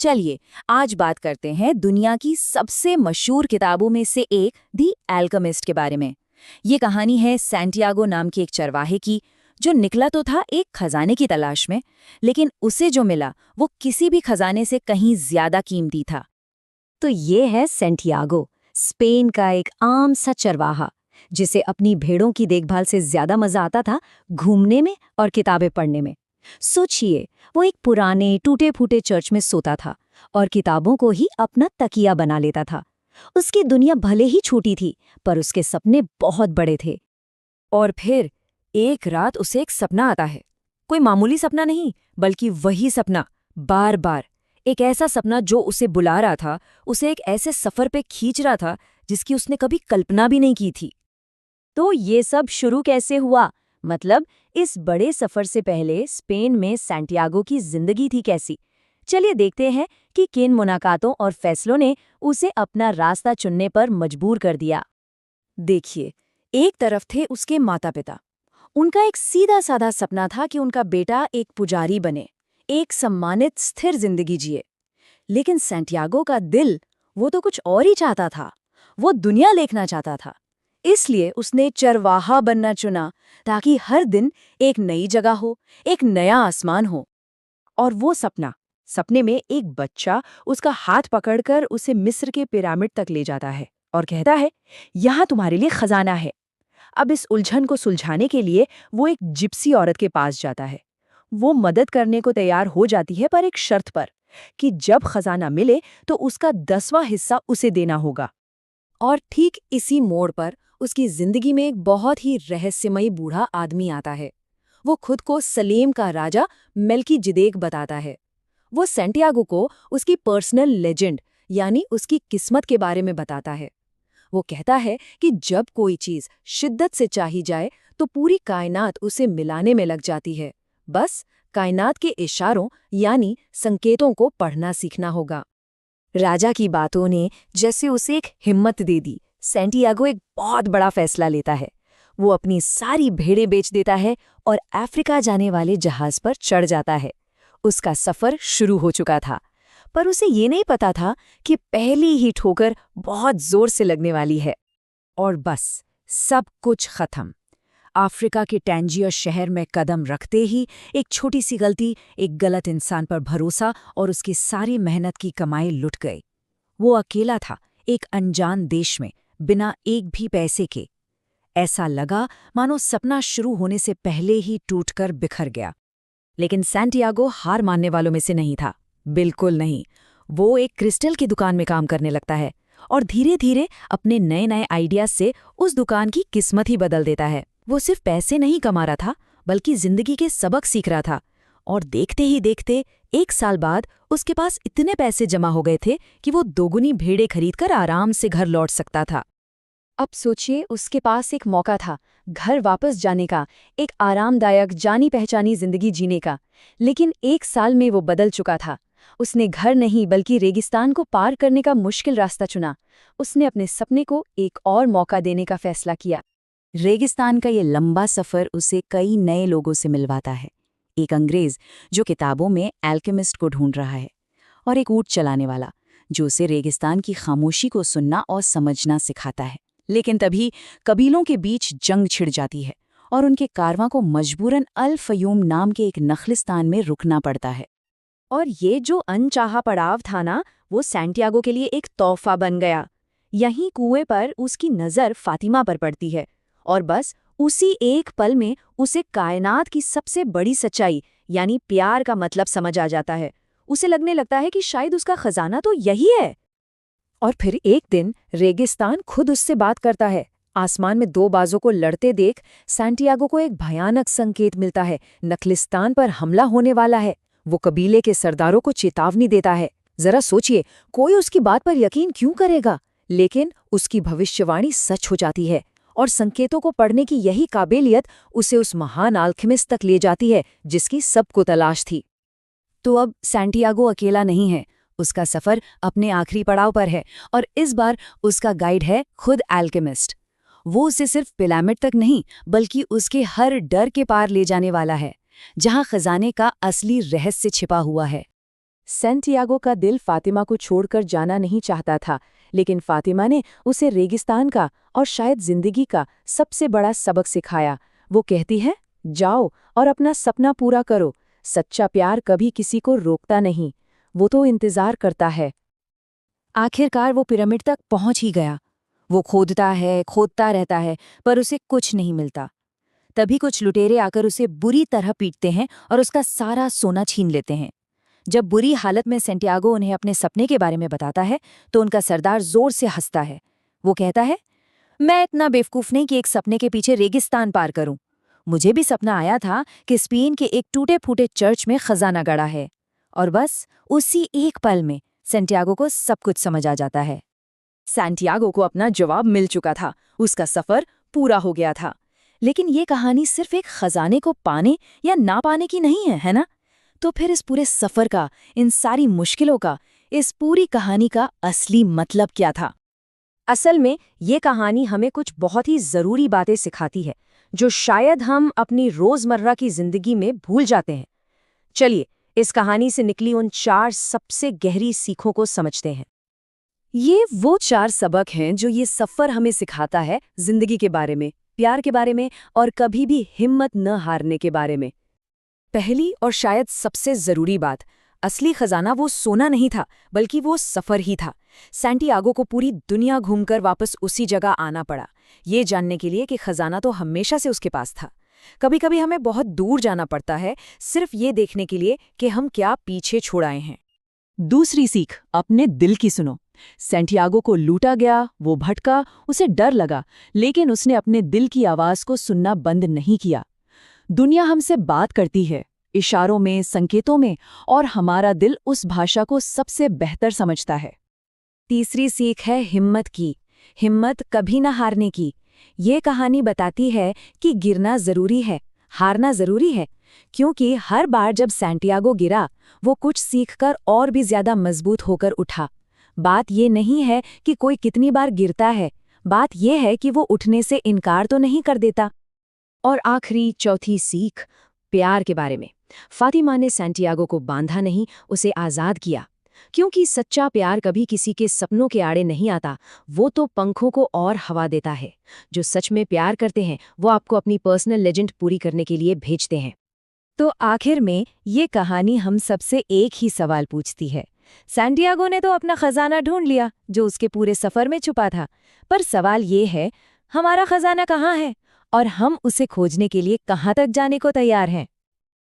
चलिए आज बात करते हैं दुनिया की सबसे मशहूर किताबों में से एक दी एल्केमिस्ट के बारे में। ये कहानी है सैंटियागो नाम के एक चरवाहे की, जो निकला तो था एक खजाने की तलाश में, लेकिन उसे जो मिला वो किसी भी खजाने से कहीं ज्यादा कीमती था। तो ये है सैंटियागो, स्पेन का एक आम सा चरवाहा, जिसे अपनी भेड़ों की देखभाल से ज्यादा मजा आता था घूमने में और किताबें पढ़ने में। सोचिए, वो एक पुराने टूटे फूटे चर्च में सोता था और किताबों को ही अपना तकिया बना लेता था। उसकी दुनिया भले ही छोटी थी, पर उसके सपने बहुत बड़े थे। और फिर एक रात उसे एक सपना आता है। कोई मामूली सपना नहीं, बल्कि वही सपना, बार बार एक ऐसा सपना जो उसे बुला रहा था, उसे एक ऐसे सफर पे खींच रहा था जिसकी उसने कभी कल्पना भी नहीं की थी। तो ये सब शुरू कैसे हुआ? मतलब इस बड़े सफर से पहले स्पेन में सैंटियागो की जिंदगी थी कैसी? चलिए देखते हैं कि किन मुलाकातों और फैसलों ने उसे अपना रास्ता चुनने पर मजबूर कर दिया। देखिए, एक तरफ थे उसके माता पिता। उनका एक सीधा साधा सपना था कि उनका बेटा एक पुजारी बने, एक सम्मानित स्थिर जिंदगी जिए। लेकिन सैंटियागो का दिल, वो तो कुछ और ही चाहता था। वो दुनिया देखना चाहता था। इसलिए उसने चरवाहा बनना चुना, ताकि हर दिन एक नई जगह हो, एक नया आसमान हो। और वो सपने में एक बच्चा उसका हाथ पकड़कर उसे मिस्र के पिरामिड तक ले जाता है और कहता है, यहाँ तुम्हारे लिए खजाना है। अब इस उलझन को सुलझाने के लिए वो एक जिप्सी औरत के पास जाता है। वो मदद करने को तैयार हो जाती है, पर एक शर्त पर, कि जब खजाना मिले तो उसका 10वां हिस्सा उसे देना होगा। और ठीक इसी मोड़ पर उसकी जिंदगी में एक बहुत ही रहस्यमयी बूढ़ा आदमी आता है। वो खुद को सलेम का राजा मेल्कीजिदेक बताता है। वो सैंटियागो को उसकी पर्सनल लेजेंड, यानी उसकी किस्मत के बारे में बताता है। वो कहता है कि जब कोई चीज शिद्दत से चाही जाए तो पूरी कायनात उसे मिलाने में लग जाती है। बस कायनात के इशारों यानी संकेतों को पढ़ना सीखना होगा। राजा की बातों ने जैसे उसे एक हिम्मत दे दी। सैंटियागो एक बहुत बड़ा फैसला लेता है। वो अपनी सारी भेड़ें बेच देता है और अफ्रीका जाने वाले जहाज पर चढ़ जाता है। उसका सफर शुरू हो चुका था, पर उसे ये नहीं पता था कि पहली ही ठोकर बहुत जोर से लगने वाली है। और बस सब कुछ खत्म। अफ्रीका के टैंजियर शहर में कदम रखते ही एक छोटी सी गलती, एक गलत इंसान पर भरोसा और उसकी सारी मेहनत की कमाई लुट गई। वो अकेला था, एक अनजान देश में, बिना एक भी पैसे के। ऐसा लगा मानो सपना शुरू होने से पहले ही टूटकर बिखर गया। लेकिन सैंटियागो हार मानने वालों में से नहीं था, बिल्कुल नहीं। वो एक क्रिस्टल की दुकान में काम करने लगता है और धीरे धीरे अपने नए नए आइडियाज से उस दुकान की किस्मत ही बदल देता है। वो सिर्फ पैसे नहीं कमा रहा था, बल्कि जिंदगी के सबक सीख रहा था। और देखते ही देखते 1 साल बाद उसके पास इतने पैसे जमा हो गए थे कि वो दोगुनी भेड़ें खरीदकर आराम से घर लौट सकता था। अब सोचिए, उसके पास एक मौका था घर वापस जाने का, एक आरामदायक जानी पहचानी जिंदगी जीने का। लेकिन 1 साल में वो बदल चुका था। उसने घर नहीं बल्कि रेगिस्तान को पार करने का मुश्किल रास्ता चुना। उसने अपने सपने को एक और मौका देने का फैसला किया। रेगिस्तान का ये लंबा सफर उसे कई नए लोगों से मिलवाता है। एक अंग्रेज जो किताबों में एल्केमिस्ट को ढूंढ रहा है, और एक ऊंट चलाने वाला जो उसे रेगिस्तान की खामोशी को सुनना और समझना सिखाता है। लेकिन तभी कबीलों के बीच जंग छिड़ जाती है और उनके कारवां को मजबूरन अल फयूम नाम के एक नखलिस्तान में रुकना पड़ता है। और ये जो अनचाहा पड़ाव था ना, वो सैंटियागो के लिए एक तोहफा बन गया। यहीं कुएं पर उसकी नज़र फातिमा पर पड़ती है, और बस उसी एक पल में उसे कायनात की सबसे बड़ी सच्चाई यानी प्यार का मतलब समझ आ जाता है। उसे लगने लगता है कि शायद उसका खजाना तो यही है। और फिर एक दिन रेगिस्तान खुद उससे बात करता है। आसमान में 2 बाजों को लड़ते देख सैंटियागो को एक भयानक संकेत मिलता है। नखलिस्तान पर हमला होने वाला है। वो कबीले के सरदारों को चेतावनी देता है। जरा सोचिए, कोई उसकी बात पर यकीन क्यों करेगा? लेकिन उसकी भविष्यवाणी सच हो जाती है, और संकेतों को पढ़ने की यही काबिलियत उसे उस महान अल्केमिस्ट तक ले जाती है जिसकी सबको तलाश थी। तो अब सैंटियागो अकेला नहीं है। उसका सफर अपने आखिरी पड़ाव पर है, और इस बार उसका गाइड है खुद अल्केमिस्ट। वो उसे सिर्फ पिरामिड तक नहीं, बल्कि उसके हर डर के पार ले जाने वाला है, जहां खजाने का असली रहस्य छिपा हुआ है। सैंटियागो का दिल फातिमा को छोड़कर जाना नहीं चाहता था, लेकिन फातिमा ने उसे रेगिस्तान का और शायद जिंदगी का सबसे बड़ा सबक सिखाया। वो कहती है, जाओ और अपना सपना पूरा करो। सच्चा प्यार कभी किसी को रोकता नहीं, वो तो इंतजार करता है। आखिरकार वो पिरामिड तक पहुंच ही गया। वो खोदता रहता है, पर उसे कुछ नहीं मिलता। तभी कुछ लुटेरे आकर उसे बुरी तरह पीटते हैं और उसका सारा सोना छीन लेते हैं। जब बुरी हालत में सैंटियागो उन्हें अपने सपने के बारे में बताता है, तो उनका सरदार जोर से हंसता है। वो कहता है, मैं इतना बेवकूफ नहीं कि एक सपने के पीछे रेगिस्तान पार करूं। मुझे भी सपना आया था कि स्पेन के एक टूटे-फूटे चर्च में खजाना गड़ा है। और बस उसी एक पल में सैंटियागो को सब कुछ समझ आ जाता है। सैंटियागो को अपना जवाब मिल चुका था, उसका सफर पूरा हो गया था। लेकिन ये कहानी सिर्फ एक खजाने को पाने या ना पाने की नहीं है ना? तो फिर इस पूरे सफर का, इन सारी मुश्किलों का, इस पूरी कहानी का असली मतलब क्या था? असल में ये कहानी हमें कुछ बहुत ही जरूरी बातें सिखाती है, जो शायद हम अपनी रोजमर्रा की जिंदगी में भूल जाते हैं। चलिए इस कहानी से निकली उन 4 सबसे गहरी सीखों को समझते हैं। ये वो 4 सबक हैं जो ये सफर हमें सिखाता है, जिंदगी के बारे में, प्यार के बारे में और कभी भी हिम्मत न हारने के बारे में। पहली और शायद सबसे जरूरी बात, असली खजाना वो सोना नहीं था, बल्कि वो सफर ही था। सैंटियागो को पूरी दुनिया घूमकर वापस उसी जगह आना पड़ा, ये जानने के लिए कि खजाना तो हमेशा से उसके पास था। कभी कभी हमें बहुत दूर जाना पड़ता है, सिर्फ ये देखने के लिए कि हम क्या पीछे छोड़ आए हैं। दूसरी सीख, अपने दिल की सुनो। सैंटियागो को लूटा गया, वो भटका, उसे डर लगा, लेकिन उसने अपने दिल की आवाज को सुनना बंद नहीं किया। दुनिया हमसे बात करती है, इशारों में, संकेतों में, और हमारा दिल उस भाषा को सबसे बेहतर समझता है। तीसरी सीख है हिम्मत की। हिम्मत कभी ना हारने की। ये कहानी बताती है कि गिरना जरूरी है, हारना जरूरी है, क्योंकि हर बार जब सैंटियागो गिरा, वो कुछ सीखकर और भी ज्यादा मजबूत होकर उठा। बात ये नहीं है कि कोई कितनी बार गिरता है, बात ये है कि वो उठने से इनकार तो नहीं कर देता। और आखिरी चौथी सीख, प्यार के बारे में। फातिमा ने सैंटियागो को बांधा नहीं, उसे आज़ाद किया। क्योंकि सच्चा प्यार कभी किसी के सपनों के आड़े नहीं आता, वो तो पंखों को और हवा देता है। जो सच में प्यार करते हैं, वो आपको अपनी पर्सनल लेजेंड पूरी करने के लिए भेजते हैं। तो आखिर में ये कहानी हम सबसे एक ही सवाल पूछती है। सैंटियागो ने तो अपना खजाना ढूंढ लिया, जो उसके पूरे सफर में छुपा था। पर सवाल ये है, हमारा खजाना कहाँ है और हम उसे खोजने के लिए कहाँ तक जाने को तैयार हैं?